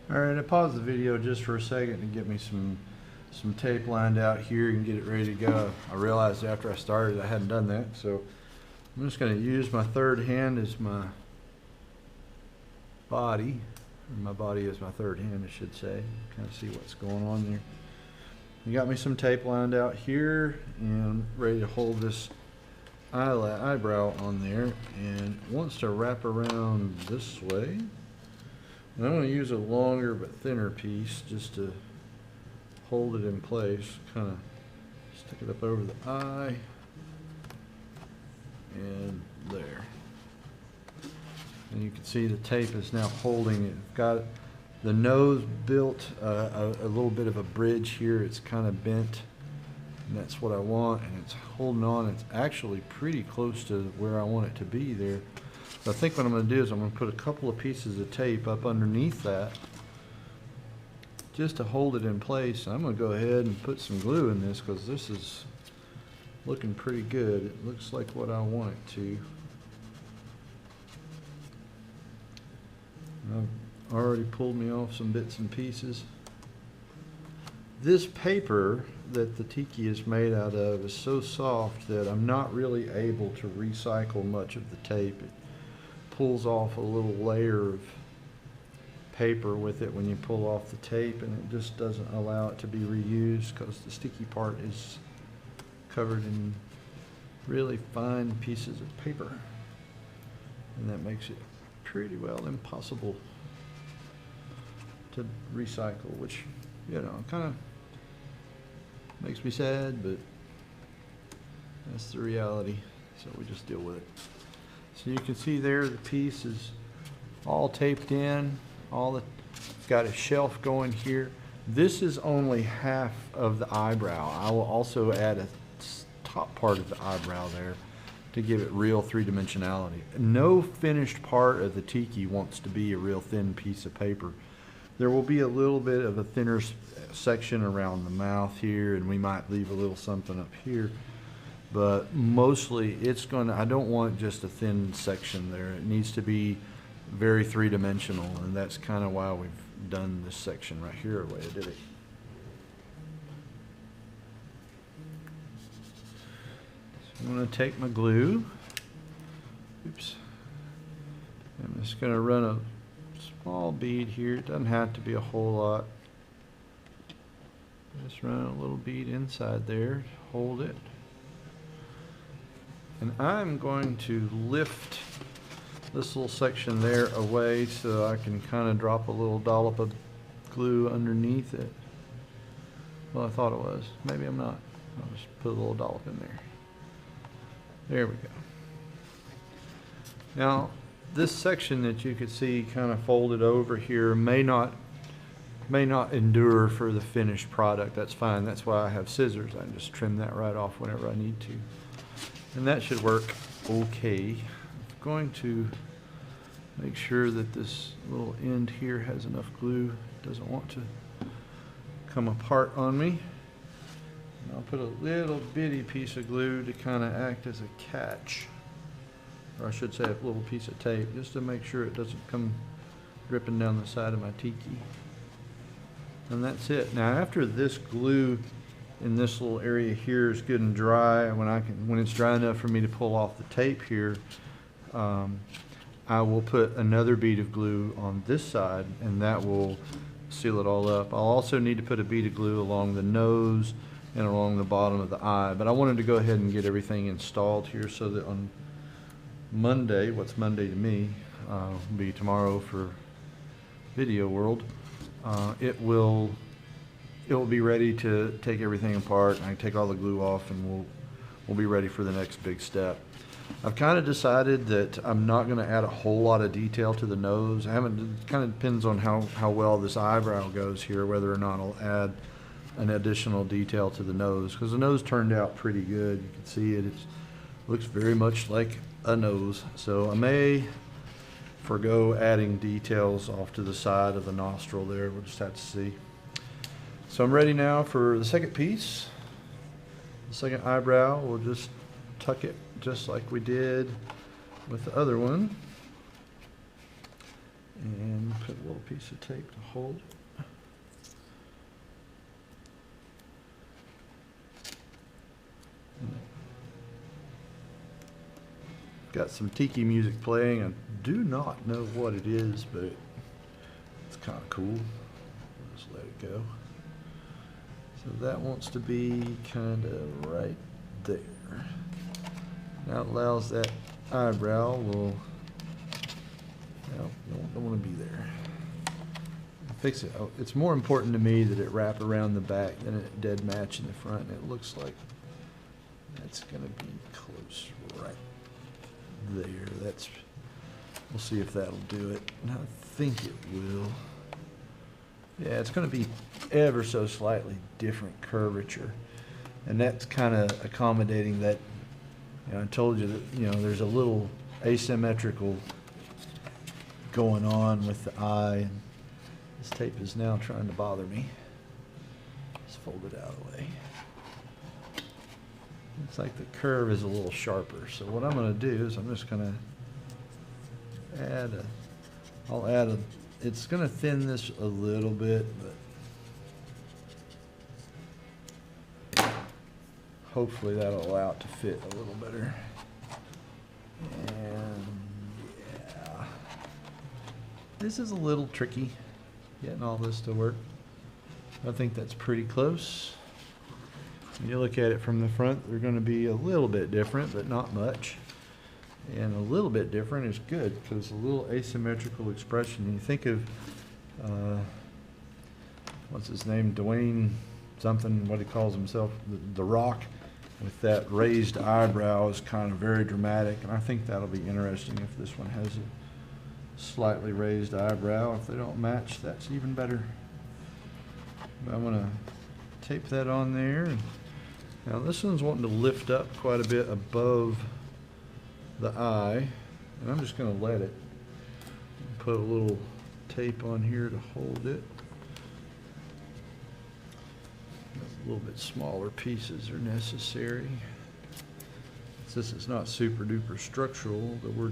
Alright, I paused the video just for a second to get me some tape lined out here and get it ready to go. I realized after I started I hadn't done that, so I'm just going to use my third hand as my body. Or my body as my third hand, I should say. Kind of see what's going on there. You got me some tape lined out here and ready to hold this eyebrow on there, and it wants to wrap around this way. And I'm going to use a longer but thinner piece just to hold it in place. Kind of stick it up over the eye and there. And you can see the tape is now holding it. I've got the nose built a little bit of a bridge here. It's kind of bent, and that's what I want, and it's holding on. It's actually pretty close to where I want it to be there. So I think what I'm going to do is I'm going to put a couple of pieces of tape up underneath that just to hold it in place. I'm going to go ahead and put some glue in this because this is looking pretty good. It looks like what I want it to. I've already pulled me off some bits and pieces. This paper that the tiki is made out of is so soft that I'm not really able to recycle much of the tape. It pulls off a little layer of paper with it when you pull off the tape, and it just doesn't allow it to be reused because the sticky part is covered in really fine pieces of paper, and that makes it pretty well impossible to recycle, which, you know, kind of makes me sad, but that's the reality, so we just deal with it. So you can see there the piece is all taped in, it's got a shelf going here. This is only half of the eyebrow. I will also add a top part of the eyebrow there to give it real three-dimensionality. No finished part of the tiki wants to be a real thin piece of paper. There will be a little bit of a thinner section around the mouth here, and we might leave a little something up here. But mostly it's gonna, I don't want just a thin section there. It needs to be very three-dimensional, and that's kind of why we've done this section right here the way I did it. So I'm gonna take my glue. Oops. I'm just gonna run a small bead here. It doesn't have to be a whole lot. Just run a little bead inside there, hold it. And I'm going to lift this little section there away so I can kind of drop a little dollop of glue underneath it. Well, I thought it was. Maybe I'm not. I'll just put a little dollop in there. There we go. Now, this section that you could see kind of folded over here may not endure for the finished product. That's fine. That's why I have scissors. I can just trim that right off whenever I need to. And that should work okay. I'm going to make sure that this little end here has enough glue. It doesn't want to come apart on me. And I'll put a little bitty piece of glue to kind of act as a catch. Or I should say a little piece of tape, just to make sure it doesn't come dripping down the side of my tiki. And that's it. Now after this glue in this little area here is good and dry, when it's dry enough for me to pull off the tape here, I will put another bead of glue on this side, and that will seal it all up. I'll also need to put a bead of glue along the nose and along the bottom of the eye, but I wanted to go ahead and get everything installed here so that on Monday, what's Monday to me, will be tomorrow for Video World, it will be ready to take everything apart. I can take all the glue off, and we'll be ready for the next big step. I've kind of decided that I'm not going to add a whole lot of detail to the nose. It kind of depends on how well this eyebrow goes here, whether or not I'll add an additional detail to the nose, because the nose turned out pretty good. You can see it looks very much like a nose. So I may forgo adding details off to the side of the nostril there. We'll just have to see. So I'm ready now for the second piece. The second eyebrow, we'll just tuck it just like we did with the other one. And put a little piece of tape to hold it. Got some tiki music playing. I do not know what it is, but it's kind of cool. Just let it go. So that wants to be kind of right there. Now it allows that eyebrow will, no, don't want to be there. Fix it. Oh, it's more important to me that it wrap around the back than it dead match in the front. And it looks like that's going to be close right there. That's, we'll see if that'll do it. And I think it will. Yeah, it's going to be ever so slightly different curvature, and that's kind of accommodating that. You know, I told you that, you know, there's a little asymmetrical going on with the eye, and this tape is now trying to bother me. Just fold it out of the way. Looks like the curve is a little sharper. So what I'm going to do is I'm just going to add a, I'll add a, it's going to thin this a little bit, but hopefully that'll allow it to fit a little better. And yeah, this is a little tricky, getting all this to work. I think that's pretty close. When you look at it from the front, they're going to be a little bit different, but not much. And a little bit different is good, because it's a little asymmetrical expression. You think of, what's his name, Dwayne something, what he calls himself, the Rock, with that raised eyebrow is kind of very dramatic. And I think that'll be interesting if this one has a slightly raised eyebrow. If they don't match, that's even better. But I'm going to tape that on there. And now this one's wanting to lift up quite a bit above the eye, and I'm just going to let it. Put a little tape on here to hold it. A little bit smaller pieces are necessary. This is not super duper structural, but we're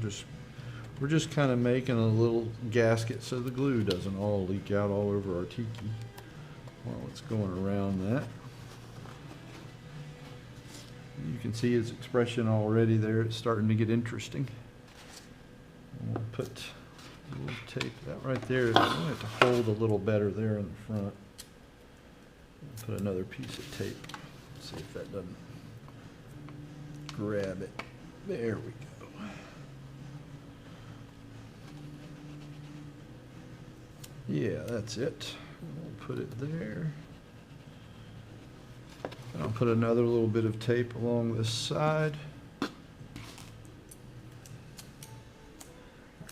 just kind of making a little gasket so the glue doesn't all leak out all over our tiki while it's going around that. You can see his expression already there. It's starting to get interesting. And we'll put a little tape that right there. I want it to hold a little better there in the front. We'll put another piece of tape. See if that doesn't grab it. There we go. Yeah, that's it. We'll put it there. And I'll put another little bit of tape along this side.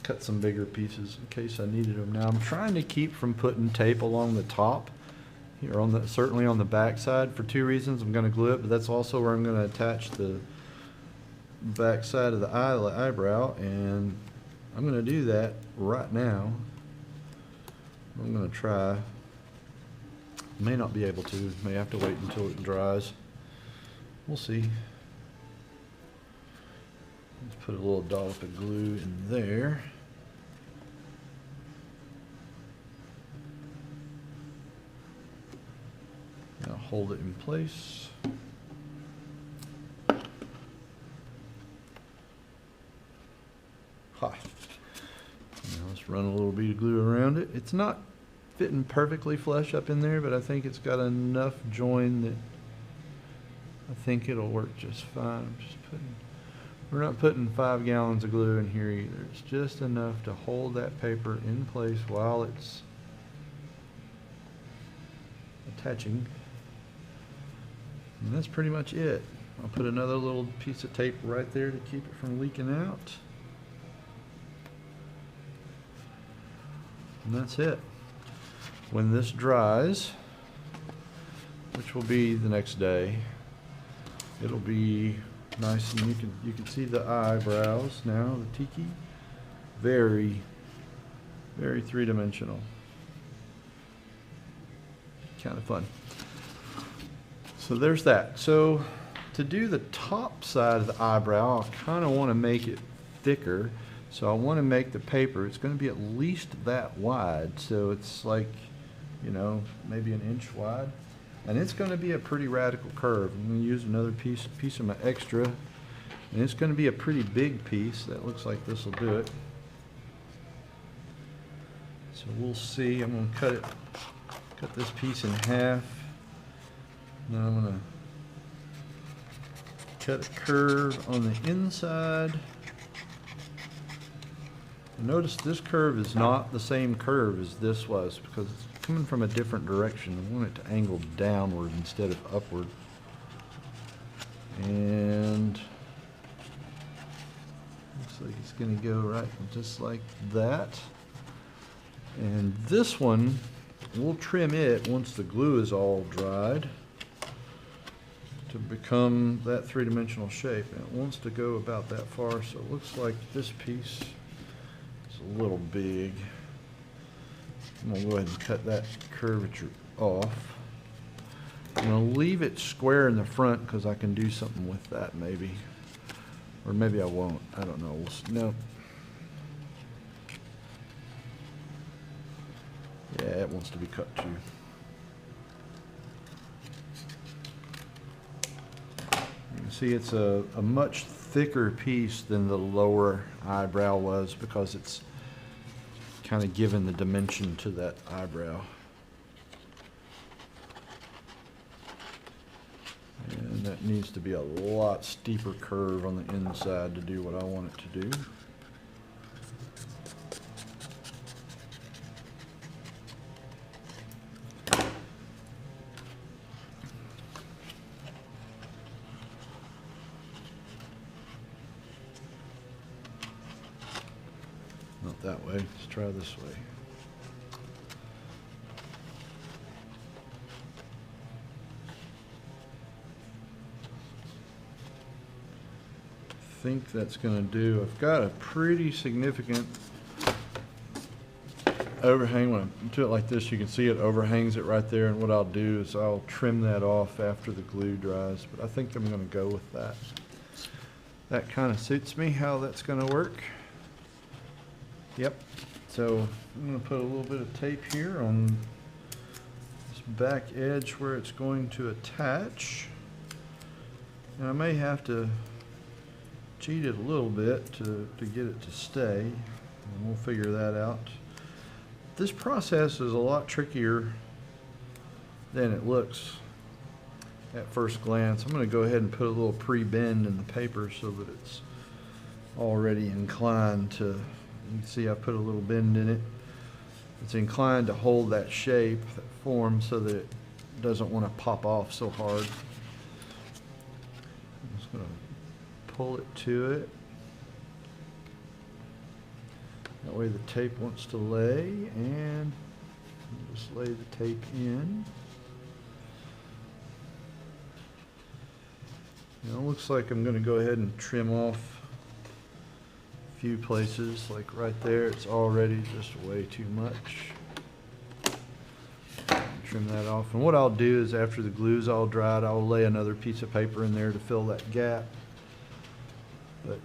Cut some bigger pieces in case I needed them. Now I'm trying to keep from putting tape along the top here, on the, certainly on the back side, for two reasons. I'm going to glue it, but that's also where I'm going to attach the back side of the eyebrow, and I'm going to do that right now. I'm going to try. May not be able to, may have to wait until it dries. We'll see. Let's put a little dollop of glue in there. Now hold it in place. Ha. Now let's run a little bead of glue around it. It's not fitting perfectly flush up in there, but I think it's got enough join that I think it'll work just fine. I'm just putting, we're not putting 5 gallons of glue in here either. It's just enough to hold that paper in place while it's attaching. And that's pretty much it. I'll put another little piece of tape right there to keep it from leaking out. And that's it. When this dries, which will be the next day, it'll be nice, and you can see the eyebrows now, the tiki, very, very three-dimensional. Kind of fun. So there's that. So to do the top side of the eyebrow, I kind of want to make it thicker. So I want to make the paper, it's going to be at least that wide, so it's like, you know, maybe an inch wide. And it's going to be a pretty radical curve. I'm going to use another piece of my extra, and it's going to be a pretty big piece. That looks like this will do it. So we'll see. I'm going to cut this piece in half. Now I'm going to cut a curve on the inside. Notice this curve is not the same curve as this was because it's coming from a different direction. I want it to angle downward instead of upward. And looks like it's going to go right just like that. And this one, we'll trim it once the glue is all dried to become that three-dimensional shape. And it wants to go about that far, so it looks like this piece is a little big. I'm going to go ahead and cut that curvature off. I'm going to leave it square in the front because I can do something with that maybe. Or maybe I won't. I don't know. No. Yeah, it wants to be cut too. You can see it's a much thicker piece than the lower eyebrow was because it's kind of given the dimension to that eyebrow. And that needs to be a lot steeper curve on the inside to do what I want it to do. Not that way, let's try this way. I think that's going to do. I've got a pretty significant overhang. When I do it like this, you can see it overhangs it right there, and what I'll do is I'll trim that off after the glue dries, but I think I'm going to go with that. That kind of suits me how that's going to work. Yep. So I'm going to put a little bit of tape here on this back edge where it's going to attach. And I may have to cheat it a little bit to get it to stay. And we'll figure that out. This process is a lot trickier than it looks at first glance. I'm going to go ahead and put a little pre-bend in the paper so that it's already inclined to. You can see I put a little bend in it. It's inclined to hold that shape, that form, so that it doesn't want to pop off so hard. I'm just going to pull it to it. That way the tape wants to lay, and just lay the tape in. Now it looks like I'm going to go ahead and trim off few places, like right there. It's already just way too much. Trim that off, and what I'll do is after the glue's all dried, I'll lay another piece of paper in there to fill that gap. But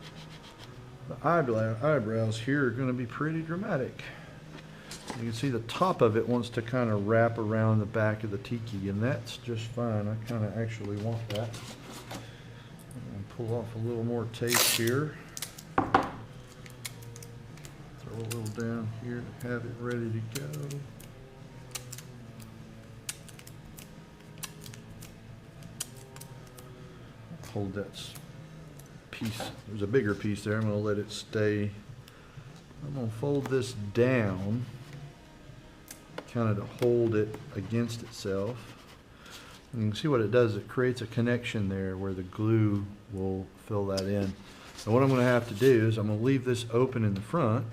the eyebrows here are going to be pretty dramatic. You can see the top of it wants to kind of wrap around the back of the tiki, and that's just fine. I kind of actually want that. And pull off a little more tape here. A little down here to have it ready to go. Hold that piece. There's a bigger piece there. I'm going to let it stay. I'm going to fold this down kind of to hold it against itself. And you can see what it does. It creates a connection there where the glue will fill that in. And what I'm going to have to do is I'm going to leave this open in the front.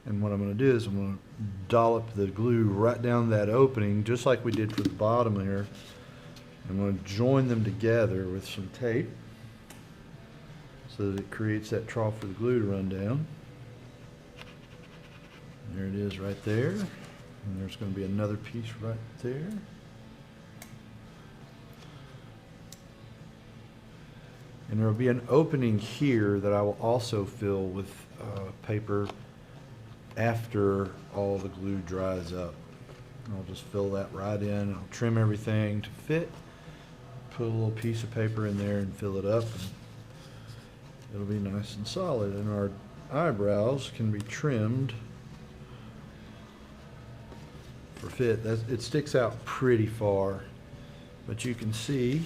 And what I'm going to do is I'm going to dollop the glue right down that opening, just like we did for the bottom there. I'm going to join them together with some tape so that it creates that trough for the glue to run down. And there it is right there. And there's going to be another piece right there. And there will be an opening here that I will also fill with paper after all the glue dries up. I'll just fill that right in. I'll trim everything to fit, put a little piece of paper in there and fill it up. And it'll be nice and solid. And our eyebrows can be trimmed for fit. It sticks out pretty far, but you can see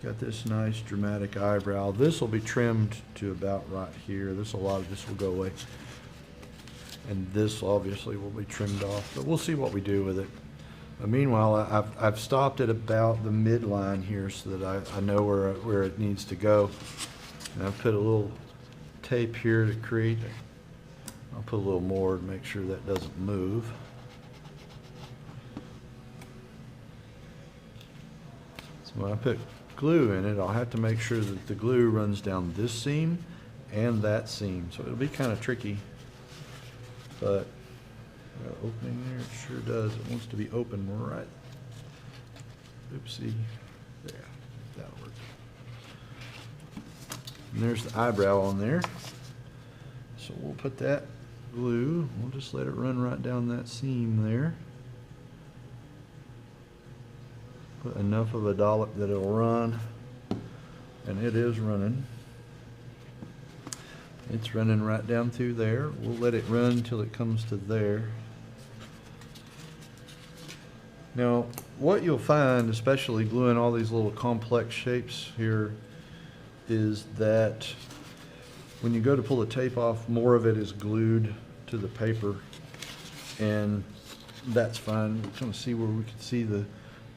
got this nice dramatic eyebrow. This will be trimmed to about right here. A lot of this will go away. And this obviously will be trimmed off, but we'll see what we do with it. But meanwhile, I've stopped at about the midline here so that I know where it needs to go. And I've put a little tape here to create. I'll put a little more to make sure that doesn't move. So when I put glue in it, I'll have to make sure that the glue runs down this seam and that seam. So it'll be kind of tricky. But opening there, it sure does. It wants to be open right. Oopsie. There, that'll work. And there's the eyebrow on there. So we'll put that glue, we'll just let it run right down that seam there. Put enough of a dollop that it'll run. And it is running. It's running right down through there. We'll let it run till it comes to there. Now, what you'll find, especially gluing all these little complex shapes here, is that when you go to pull the tape off, more of it is glued to the paper, and that's fine. We're going to see where we can see the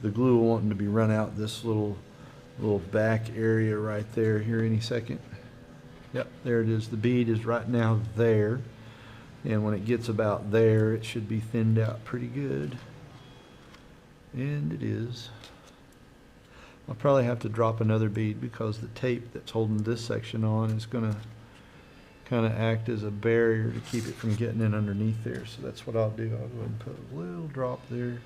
glue wanting to be run out this little back area right there here any second. Yep, there it is. The bead is right now there, and when it gets about there, it should be thinned out pretty good, and it is. I'll probably have to drop another bead because the tape that's holding this section on is going to kind of act as a barrier to keep it from getting in underneath there. So that's what I'll do. I'll go ahead and put a little drop there,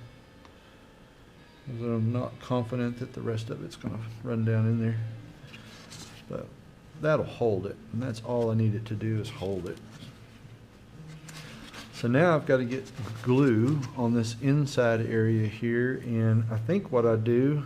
because I'm not confident that the rest of it's going to run down in there. But that'll hold it, and that's all I need it to do is hold it. So now I've got to get glue on this inside area here, and I think what I do